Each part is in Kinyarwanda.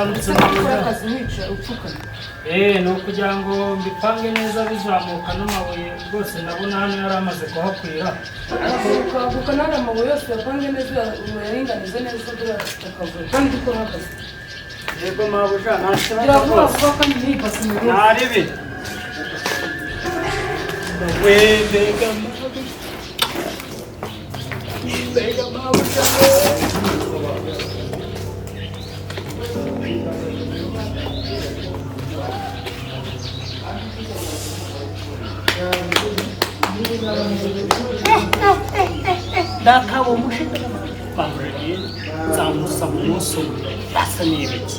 waramutse nyirabuja akazi wica upfukana ni ukugira ngo mbipange neza bizamuka n'amabuye rwose ndabona hano yari amaze kuhakwira kuko nari amabuye yose yapange neza uyaringanize neza dore akavuye kandi dukora akazi yego mabuja nta kibazo rwose kandi ntipasi mu rugo ntaribi wendega mabuja Dakabo mushika bamureye zamusa muso basa n'ibiki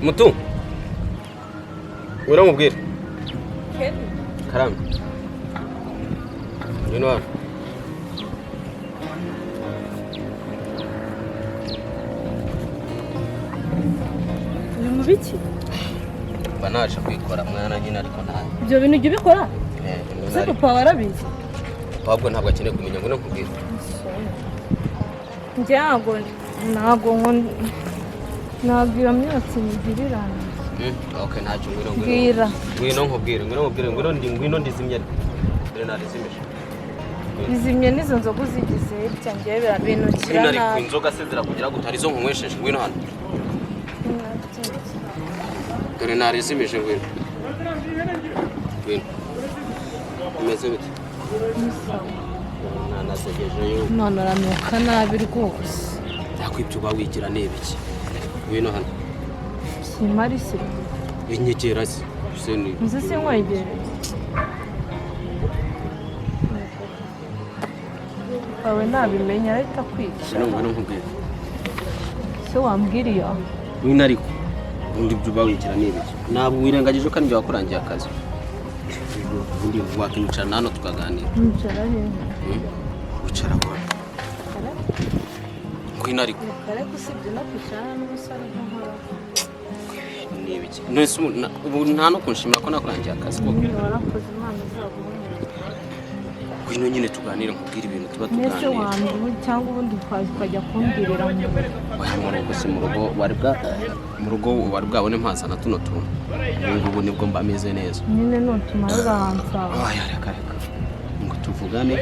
Mutu uramubwira Ken karame ngwino hano uri mu biki mba naje kwikora mwana nyine ariko nawe ibyo bintu ujya ubikora se papa warabizi ahubwo ntabwo akeneye kumenya ngo nakubwira njye ntabwo iyo myotsi nyigirirana okay ntacyo ngwino ngwino ndizimye dore narizimije bizimye n'izo nzoga uzigize cyangwa birabinukira nabi ariko inzoga se zirakugira gutari zo nkunywesheje ngwino hano dore narizimije ngwino umeze bite nanasegejeyo none uranuka nabi rwose yakwibyo uba wigira n'ibiki ngwino hano simari se inyegera se nzi sinkwegereye wawe nabimenya ahita kwica ngwino nkubwira se wambwiriye ngwino ariko undi byo uba wigira n'ibiki ntabwo wirengagije ko nibyo wakurangiye akazi ubundi wakicara hano tukaganira ncara hehe wicara kwa ngwino ariko kare kusibye no kwicara n'umusore nk'ahora n'ibiki nese ubu nta no kunshimira ko nakurangiye akazi ko warakoze imana zabo ngwino nyine tuganire nkubwira ibintu tuba nese tuganira wambwe cyangwa ubundi ukajya kumbwirira mu rugo wari bwabone mpazana tuno tuntu ubu nibwo mba meze neza nyine nutuma ruransaba reka ngo tuvugane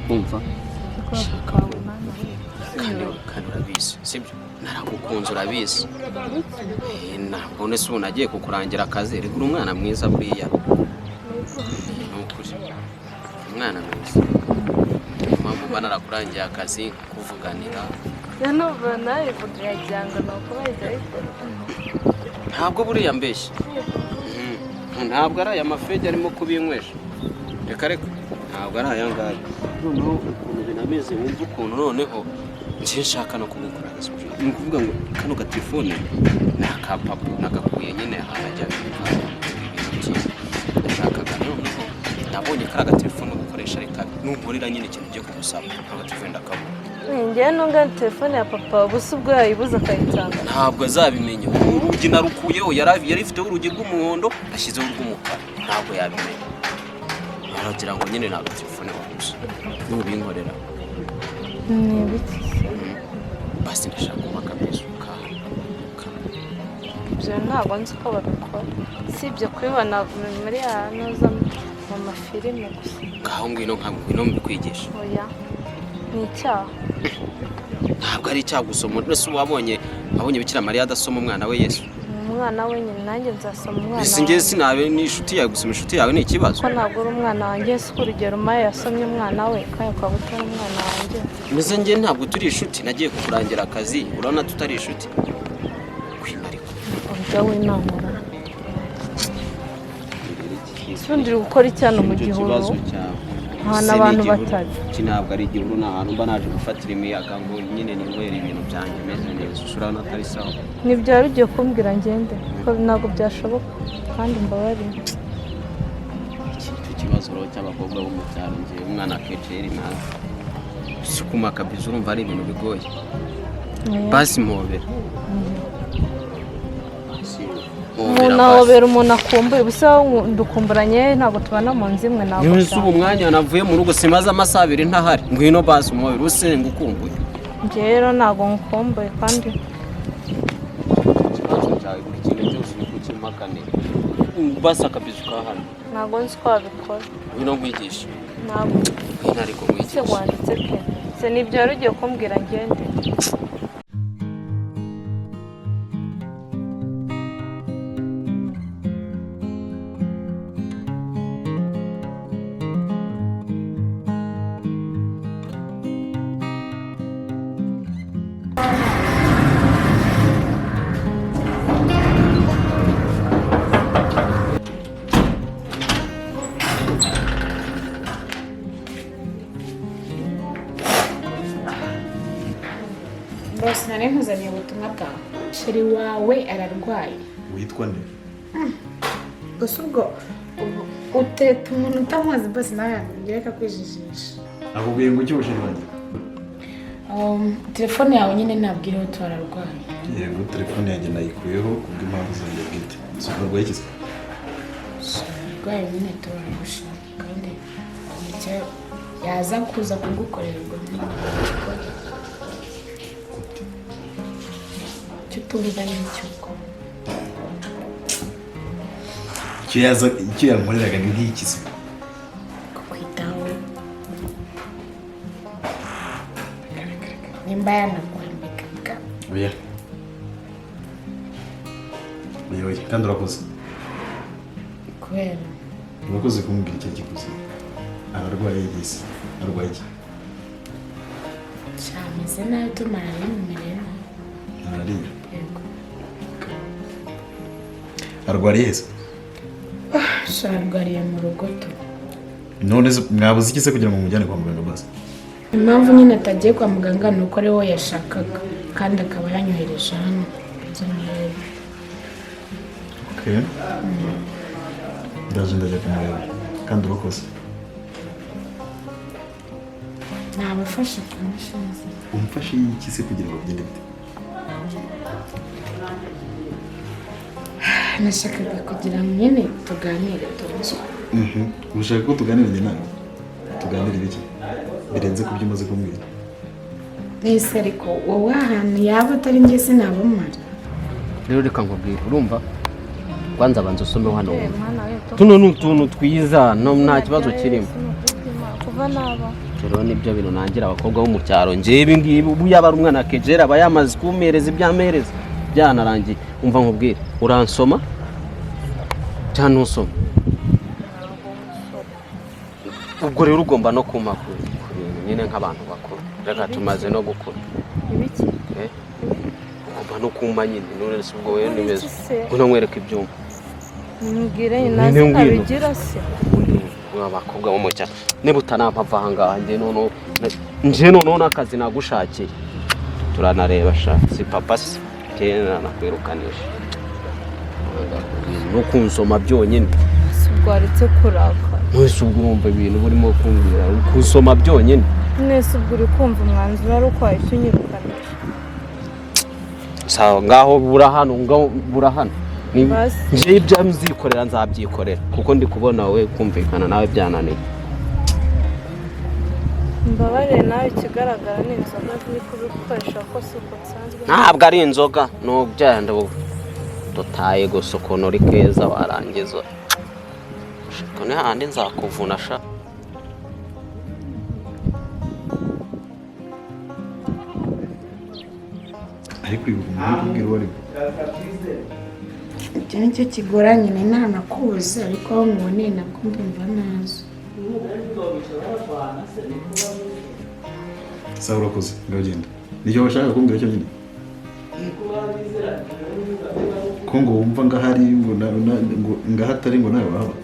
umva kandi urabizi sibyo naragukunze urabizi ntabwo se ubu nagiye kukurangira akazi rigura umwana mwiza buriya nukuri umwana mwiza mpamvu mba narakurangiye akazi kuvuganira yanova nawe vugira cyangwa nuko bahita bikora ntabwo buriya mbeshye ntabwo ari aya mafege arimo kubinywesha reka ntabwo ari aya ngaya noneho ukuntu binameze wumva ukuntu noneho nje nshaka no kubikora ni ukuvuga ngo kano gatelefone ni akapapu nagakuye nyine hajya nashakaga noneho nabonye kari agatelefone ugukoresha reka nugurira nyine ikintu ugiye kugusaba agatelefone ndakabona njyewe nunga telefone ya papa gusa ubwo yayibuze akayitanga ntabwo azabimenya urugi narukuyeho yari ifiteho urugi rw'umuhondo ashyizeho urw'umukara ntabwo yabimenya aragira ngo nyine ntabwo telefone waguze n'ubinkorera ni ibiki basi ndashaka kumakabezuka ibyo ntabwo nzi ko babikora sibyo kubibona muri noza mu mafilime gusa ngaho ngwino mbikwigisha oya ni icyaha ntabwo ari icyaha gusoma ese wabonye Bikira Mariya adasoma umwana we Yesu umwana we nyine nanjye nzasoma umwana ese njye sinabe n'inshuti yawe gusoma inshuti yawe ni ikibazo ko ntabwo uri umwana wanjye si urugero maye yasomye umwana we kandi ukaba utari umwana wanjye mbese njye ntabwo turi inshuti nagiye kukurangira akazi urabona tutari inshuti kwina ariko gawe namura Sundiri gukora icyano mu gihuru hana abantu batari kinabwo ari igihuru n'ahantu mba naje gufatira imiyaga ngo nyine ninywera ibintu byanjye meze neza ushura natari sawa nibyari ugiye kumbwira ngende ko ntabwo byashoboka kandi mbabari ikibazo ro cy'abakobwa bo mu cyaro ngiye umwana keceri nazo sikuma kabisa urumva ari ibintu bigoye basi mpobera Munahobera umuntu akumbuye ubusa ndukumburanye ntabwo tubana mu nzimwe ntabwo Yesu umwanya navuye mu rugo simaze amasaha 2 ntahari ngwino basi umubiri usenga ukumbuye rero ntabwo nkumbuye kandi ikibazo cyawe buri kintu cyose ni kukimakane basa kabisa ukahana ntabwo nzi ko wabikora ngwino nkwigisha ntabwo ariko nkwigisha wanditse ke se nibyo yari ugiye kumbwira ngende Boss nari nkuzaniye ubutumwa bwawe sheri wawe ararwaye witwa nde gusa ubwo uteta umuntu utamuzi boss nawe yangireka kwijijisha akubwiye ngo icyo ushiri wanjye telefone yawe nyine nabwiriho twararwaye yego telefone yanjye nayikuyeho kubw'impamvu zanjye bwite sibwo rwayikizwe arwaye nyine turagushaka kandi icyo yaza kuza kugukorera ubwo tutumva n'icyo ukora icyo yankoreraga ni nk'ikizi kukwitaho nimba yanakwambikaga oya kandi urakoze kubera urakoze kumbwira icyo kiguzi ararwaye yigise arwaye iki cyameze nabi tumara n'imirire ntarariye arwariye se arwariye mu rugo tu none mwabuze iki se kugira ngo mujyane kwa muganga basi impamvu nyine atagiye kwa muganga ni uko ari we yashakaga kandi akaba yanyohereje hano okay ndaje ndajya kumureba kandi urakoze nabafasha kumushinze umfashe iki se kugira ngo bigende bite nashakaga kugira ngo nyine tuganire tuzi ushaka ko tuganira njye nawe tuganire ibiki birenze ku byo umaze kumbwira nese ariko wowe ahantu yaba atari njye sinabamara rero reka nkubwire urumva kwanza abanza usome hano tuno ni utuntu twiza nta kibazo kirimo kuva naba rero nibyo bintu nangira abakobwa bo mu cyaro nje ibi ngibi ubu yaba ari umwana kejera aba yamaze kumereza ibyamereza byanarangiye umva nkubwire uransoma cyane usoma ubwo rero ugomba no kumakuru nyine nk'abantu bakuru reka tumaze no gukura ibiki ugomba no kuma nyine none se ubwo wewe nimeze kuno nkwereka ibyuma mbwire nazi abigira se abakobwa bo mu cyaro niba utanampava ahangaha nje noneho n'akazi nagushakiye turanareba sha si papa se kera nakwirukanisha no kunsoma byonyine sibwaretse kuraka mwese ubwo urumva ibintu burimo kumbwira kunsoma byonyine mwese ubwo uri kumva umwanzuro ari uko wahise unyirukanisha sawa ngaho burahano nje ibyo mzikorera nzabyikorera kuko ndi kubona wowe kumvikana nawe byananiye mbabare nawe ikigaragara ni inzoga ziri kubikoresha ko si uko nsanzwe ntabwo ari inzoga n'ubyanda dutaye gusa ukuntu uri keza warangiza ni handi nzakuvuna sha ariko uyu muntu kubwira uwo ari icyo nicyo kigoranye ni ntanakuzi ariko aho muboneye nabwo ndumva nazo sawa urakoze ndagenda nicyo washaka kumbwira cyo nyine ko ngo wumva ngahari ngo ngahatari ngo nawe wahaba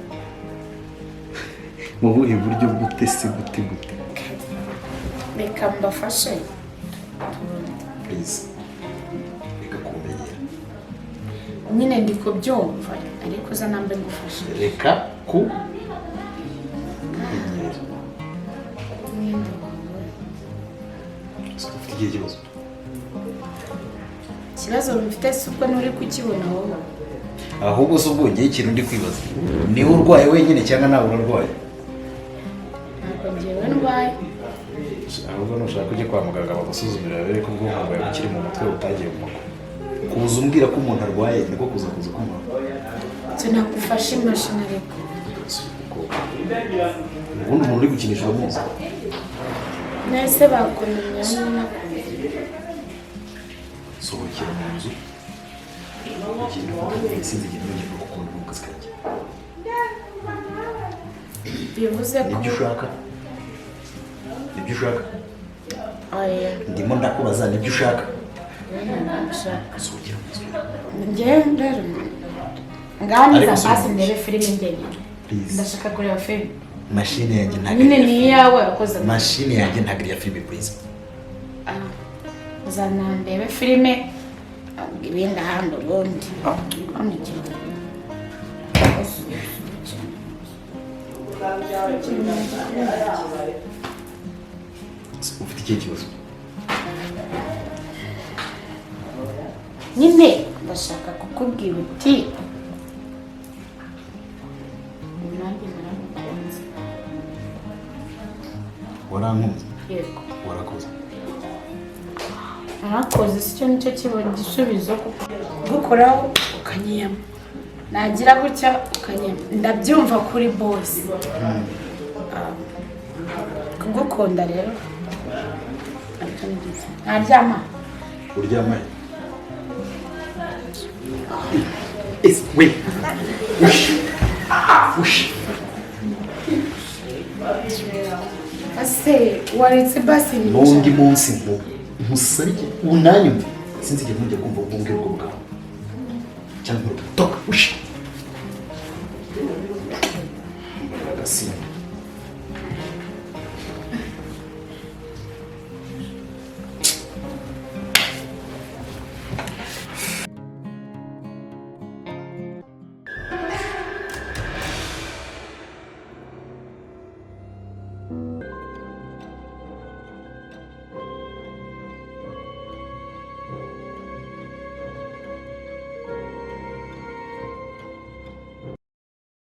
mu buhe buryo gute se gute reka mbafashe please reka kumenyera nyine ndi kubyumva ariko za nambe ngufashe reka ku ikibazo mfite si ubwo nturi kukibona wowe ahubwo se ubwo ngiye ikintu ndi kwibaza niwe urwaye wenyine cyangwa nawe urarwaye ntabwo ngewe ndwaye ahubwo nushaka ujye kwa muganga bagusuzumira babere ko ubwonko bwawe bukiri mu mutwe butagiye mu maguru kuza umbwira ko umuntu arwaye niko kuza kumuha tunagufashe imashini ariko ubundi umuntu uri gukinisha uramuzi nese bakunumye sohokera mu nzu ikintu sinzi igihe nongera gukunda mu kazi kanjye bivuze ko nibyo ushaka oya ndimo ndakubaza nibyo ushaka sohokera mu nzu ngende nganiza basi ndebe filime ndende ndashaka kureba filime mashine yanjye ntabwo nyine ni iyawe wakoze mashine yanjye ntabwo iriya filime please uzana ndebe filime ibindi ahandi ubundi ufite ikihe kibazo nyine ndashaka kukubwira uti nanjye naramukunze warankunze yego warakoze narakoze si cyo nicyo kibona igisubizo gukoraho ukanyiyama nagira gutya ukanyiyama ndabyumva kuri bose kugukunda rero ntaryama uryamaye wait ase waretse basi n'undi munsi nkusarike unanyumve sinzi igihe ntujya kumva ubwumvire ubwo bwawe cyangwa toka ushi agasimba